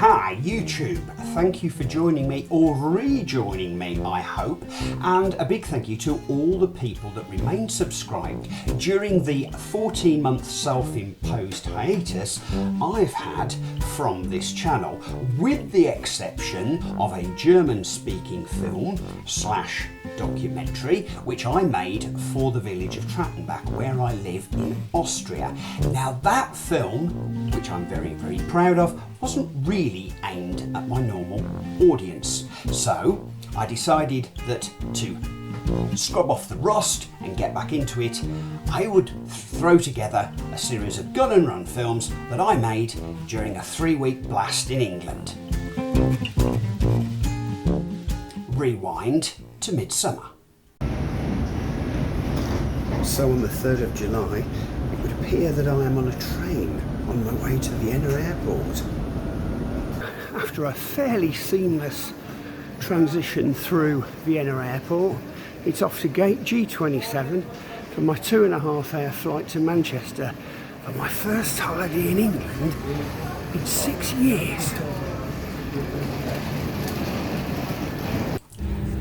Hi YouTube, thank you for joining me or rejoining me I hope, and a big thank you to all the people that remained subscribed during the 14-month self-imposed hiatus I've had from this channel, with the exception of a German-speaking film / documentary which I made for the village of Trattenbach where I live in Austria. Now that film, which I'm very proud of, wasn't really aimed at my normal audience, so I decided that to scrub off the rust and get back into it, I would throw together a series of gun and run films that I made during a 3-week blast in England. Rewind to Midsummer. So on the 3rd of July, it would appear that I am on a train on my way to Vienna Airport. After a fairly seamless transition through Vienna Airport, it's off to gate G27 for my 2.5-hour flight to Manchester for my first holiday in England in 6 years.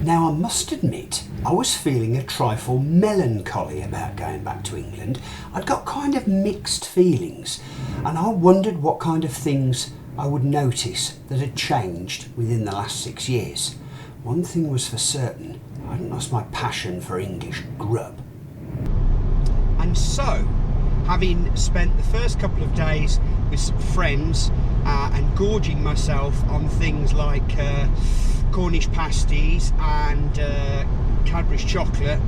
Now I must admit, I was feeling a trifle melancholy about going back to England. I'd got kind of mixed feelings, and I wondered what kind of things I would notice that had changed within the last 6 years. One thing was for certain, I hadn't lost my passion for English grub. And so, having spent the first couple of days with some friends and gorging myself on things like Cornish pasties and Cadbury's chocolate,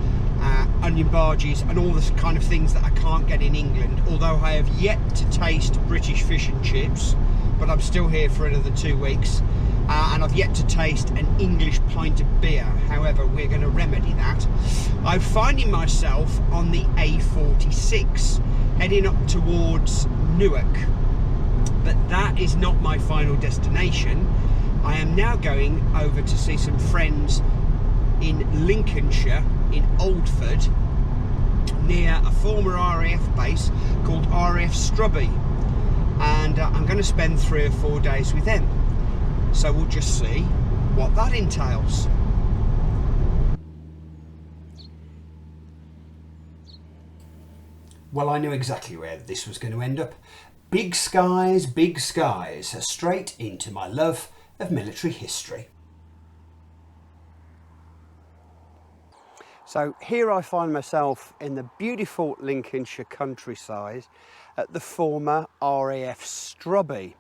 onion barges and all the kind of things that I can't get in England, although I have yet to taste British fish and chips, but I'm still here for another 2 weeks, and I've yet to taste an English pint of beer. However, we're going to remedy that. I'm finding myself on the A46 heading up towards Newark, but that is not my final destination. I am now going over to see some friends in Lincolnshire, in Oldford, near a former RAF base called RAF Strubby, and I'm going to spend 3 or 4 days with them. So we'll just see what that entails. Well, I knew exactly where this was going to end up. Big skies, straight into my love of military history. So here I find myself in the beautiful Lincolnshire countryside at the former RAF Strubby.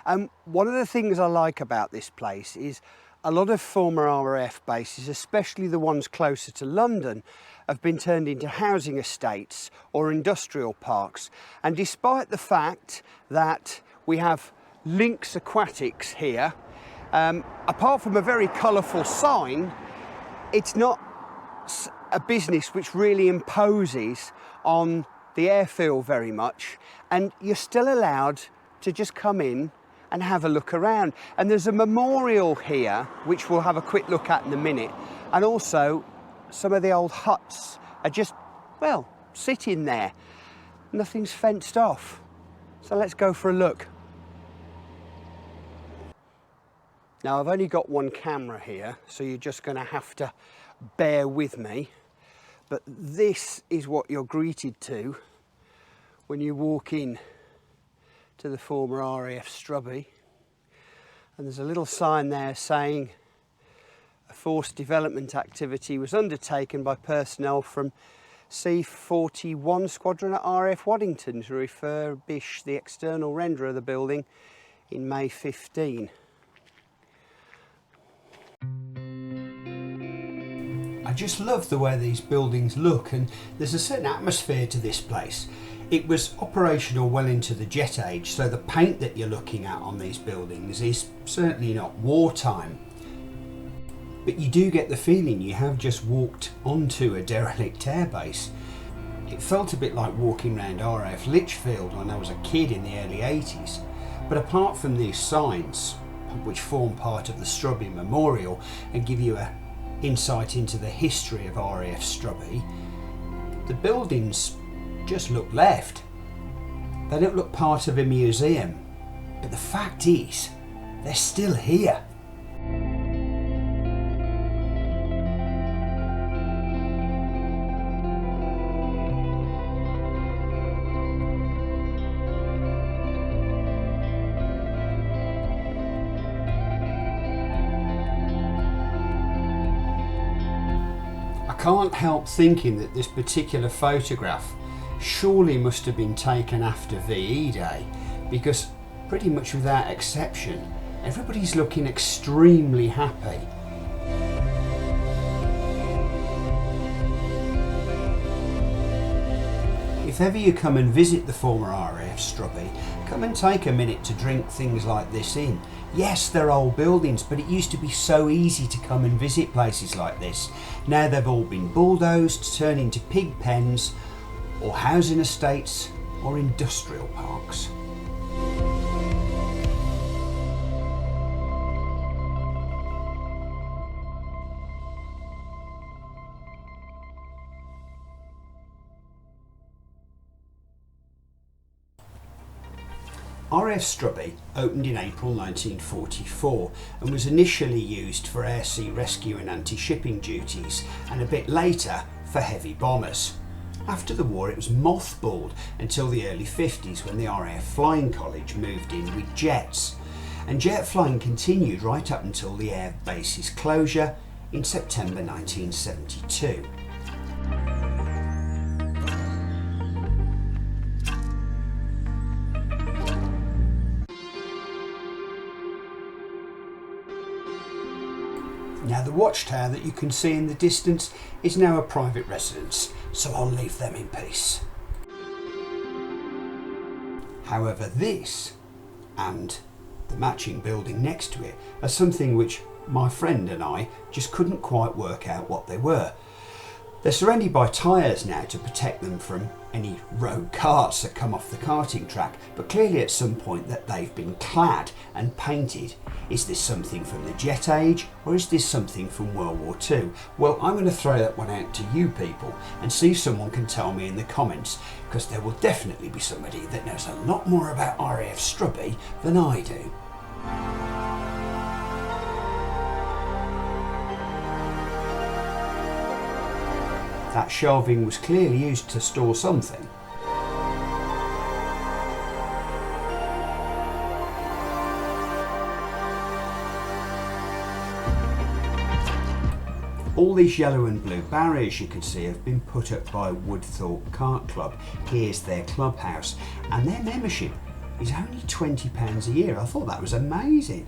And one of the things I like about this place is a lot of former RAF bases, especially the ones closer to London, have been turned into housing estates or industrial parks. And despite the fact that we have Lynx Aquatics here, apart from a very colourful sign, it's not a business which really imposes on the airfield very much, and you're still allowed to just come in and have a look around. And there's a memorial here which we'll have a quick look at in a minute, and also some of the old huts are just, well, sitting there. Nothing's fenced off, so let's go for a look. Now I've only got one camera here, so you're just going to have to bear with me, but this is what you're greeted to when you walk in to the former RAF Strubby, and there's a little sign there saying a forced development activity was undertaken by personnel from C41 Squadron at RAF Waddington to refurbish the external render of the building in May 15. I just love the way these buildings look, and there's a certain atmosphere to this place. It was operational well into the jet age, so the paint that you're looking at on these buildings is certainly not wartime. But you do get the feeling you have just walked onto a derelict airbase. It felt a bit like walking around RAF Lichfield when I was a kid in the early 80s. But apart from these signs, which form part of the Strubby Memorial and give you an insight into the history of RAF Strubby, the buildings just look left. They don't look part of a museum. But the fact is, they're still here. I can't help thinking that this particular photograph surely must have been taken after VE Day, because pretty much without exception, everybody's looking extremely happy. If ever you come and visit the former RAF Strubby, come and take a minute to drink things like this in. Yes, they're old buildings, but it used to be so easy to come and visit places like this. Now they've all been bulldozed to turn into pig pens, or housing estates, or industrial parks. RAF Strubby opened in April 1944 and was initially used for air-sea rescue and anti-shipping duties, and a bit later for heavy bombers. After the war it was mothballed until the early 50s, when the RAF Flying College moved in with jets, and jet flying continued right up until the air base's closure in September 1972. Now the watchtower that you can see in the distance is now a private residence, so I'll leave them in peace. However, this and the matching building next to it are something which my friend and I just couldn't quite work out what they were. They're surrounded by tyres now to protect them from any road carts that come off the karting track, but clearly at some point that they've been clad and painted. Is this something from the jet age, or is this something from World War II? Well, I'm going to throw that one out to you people and see if someone can tell me in the comments, because there will definitely be somebody that knows a lot more about RAF Strubby than I do. That shelving was clearly used to store something. All these yellow and blue barriers you can see have been put up by Woodthorpe Kart Club. Here's their clubhouse, and their membership is only £20 a year. I thought that was amazing.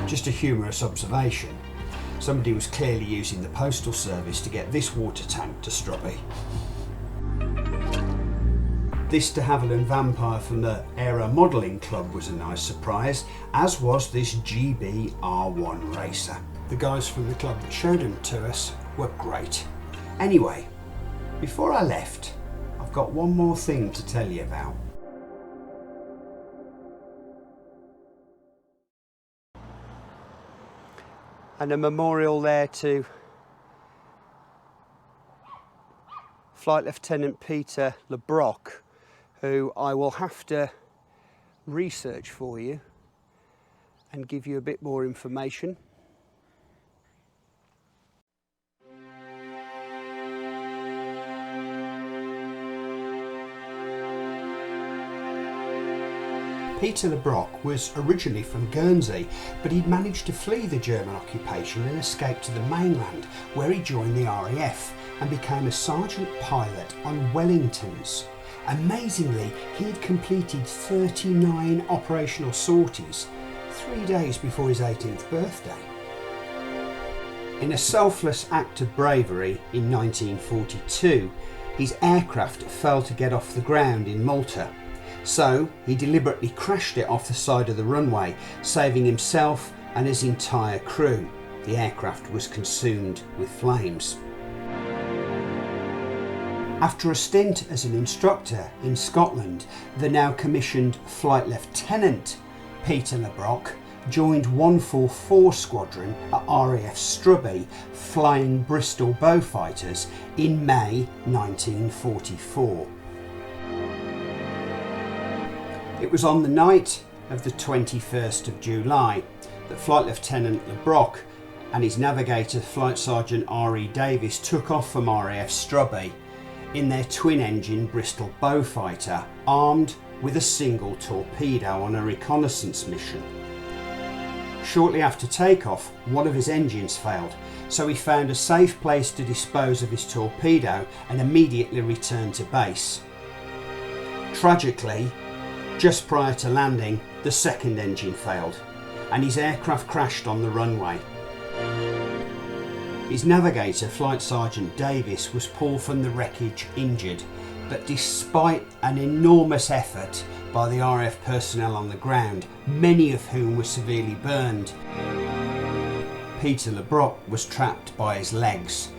Just a humorous observation. Somebody was clearly using the postal service to get this water tank to Strubby. This de Havilland Vampire from the Era Modelling Club was a nice surprise, as was this GB R1 Racer. The guys from the club that showed them to us were great. Anyway, before I left, I've got one more thing to tell you about. And a memorial there to Flight Lieutenant Peter LeBrock, who I will have to research for you and give you a bit more information. Peter LeBrock was originally from Guernsey, but he'd managed to flee the German occupation and escape to the mainland, where he joined the RAF and became a sergeant pilot on Wellingtons. Amazingly, he had completed 39 operational sorties 3 days before his 18th birthday. In a selfless act of bravery in 1942, his aircraft failed to get off the ground in Malta. So he deliberately crashed it off the side of the runway, saving himself and his entire crew. The aircraft was consumed with flames. After a stint as an instructor in Scotland, the now commissioned Flight Lieutenant Peter LeBrock joined 144 Squadron at RAF Strubby, flying Bristol Beaufighters in May 1944. It was on the night of the 21st of July that Flight Lieutenant LeBrock and his navigator Flight Sergeant R.E. Davis took off from RAF Strubby in their twin-engine Bristol Beaufighter, armed with a single torpedo on a reconnaissance mission. Shortly after takeoff, one of his engines failed, so he found a safe place to dispose of his torpedo and immediately returned to base. Tragically, just prior to landing, the second engine failed and his aircraft crashed on the runway. His navigator, Flight Sergeant Davis, was pulled from the wreckage injured, but despite an enormous effort by the RAF personnel on the ground, many of whom were severely burned, Peter LeBrock was trapped by his legs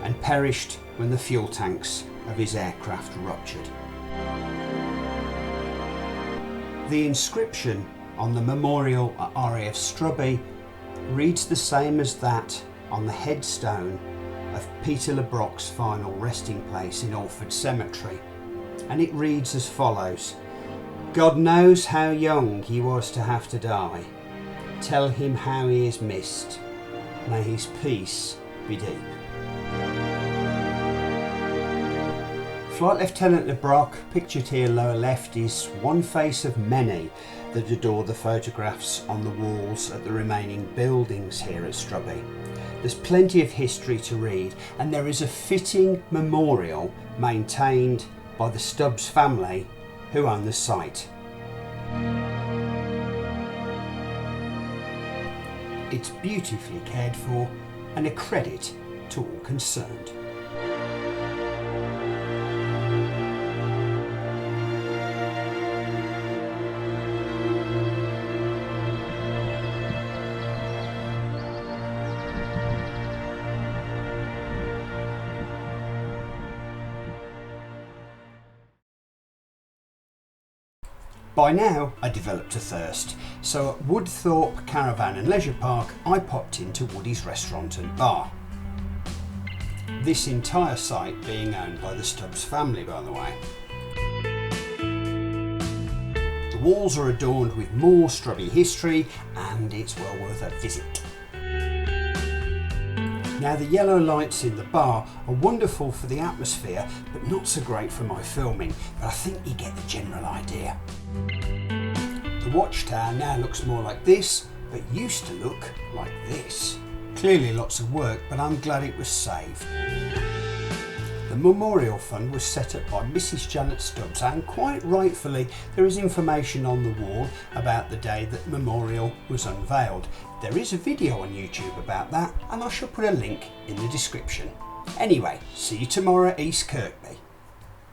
and perished when the fuel tanks of his aircraft ruptured. The inscription on the memorial at RAF Strubby reads the same as that on the headstone of Peter LeBrock's final resting place in Alford Cemetery, and it reads as follows: "God knows how young he was to have to die. Tell him how he is missed. May his peace be deep." Flight Lieutenant LeBrock, pictured here lower left, is one face of many that adore the photographs on the walls at the remaining buildings here at Strubby. There's plenty of history to read, and there is a fitting memorial maintained by the Stubbs family who own the site. It's beautifully cared for and a credit to all concerned. By now, I developed a thirst, so at Woodthorpe Caravan and Leisure Park, I popped into Woody's Restaurant and Bar. This entire site being owned by the Stubbs family, by the way. The walls are adorned with more Strubby history, and it's well worth a visit. Now, the yellow lights in the bar are wonderful for the atmosphere, but not so great for my filming, but I think you get the general idea. The watchtower now looks more like this, but used to look like this. Clearly lots of work, but I'm glad it was saved. The memorial fund was set up by Mrs. Janet Stubbs, and quite rightfully there is information on the wall about the day that the memorial was unveiled. There is a video on YouTube about that, and I shall put a link in the description. Anyway, see you tomorrow at East Kirkby.